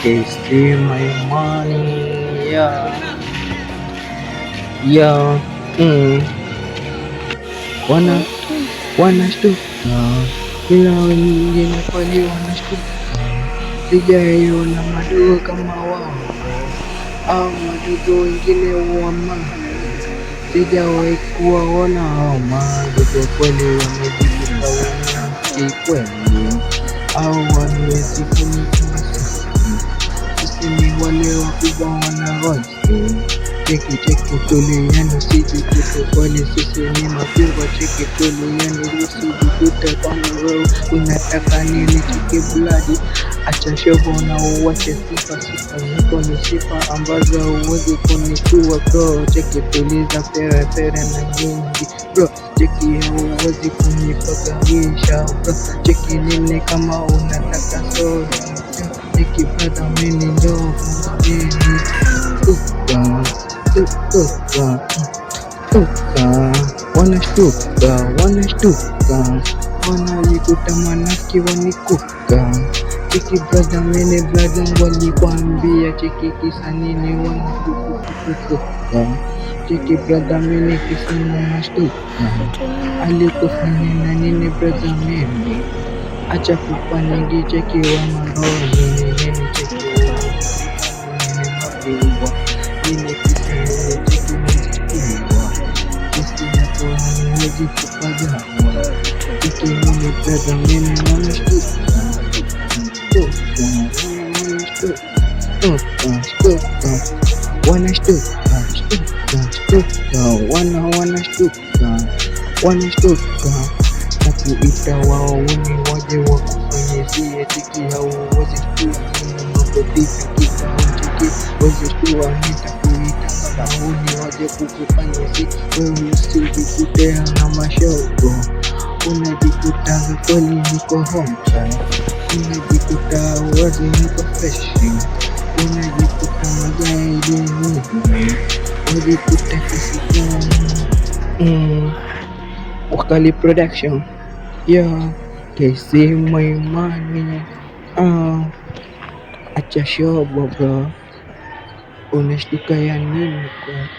KC my money, yeah, yeah, wana wanashtuka, kila wengine kweli wanashtuka, sijaiona madogo kama wao au madogo wengine wa maana, sijawahi kuwaona hao madogo kweli, wamejikuta wanafiki kweli au wamewezi kunikimbia. Sisi ni wale wakubwa wanaroisi, cheki cheki tulieni usijikute kweli, sisi ni mabingwa, cheki tulieni usijikute kwani wewe unataka nini? Cheki bladi, acha shobo na uwache sifa, sifa ziko ni sifa ambazo huwezi kunishtua bro, cheki tuliza pere pere na nyingi bro, cheki hauwezi kunipagawisha bro, cheki nini kama unataka soda, cheki brother mimi ndo mgeni tuka wanashtuka wanajikuta manafiki wanikuka, cheki brother mimi brother walikwambia cheki kisa nini wanakukuka, cheki brother mimi kisa nashtuka, alikufanya na nini brother mimi, acha kupaniki cheki wa maroho nini cheki mabingwa nini kisa nini cheki mzikubwa kisi yako haniwezi kupagawa, cheki nini brother mimi wanashtuka wanashtuka na kuita wao wenye waje wakufanyizie, cheki hauwezi shtua mambo vipi kikao, cheki wezi shtua nitakuita maoni waje kukufanyizia, wewe usijikutea na mashogo, unajikuta kweli niko hometown, unajikuta wazi niko freshi, unajikuta magaidi mimi, unajikuta kisikani Wakali production, yeah, KC my money, acha shobo bro, unashtuka ya nini kwa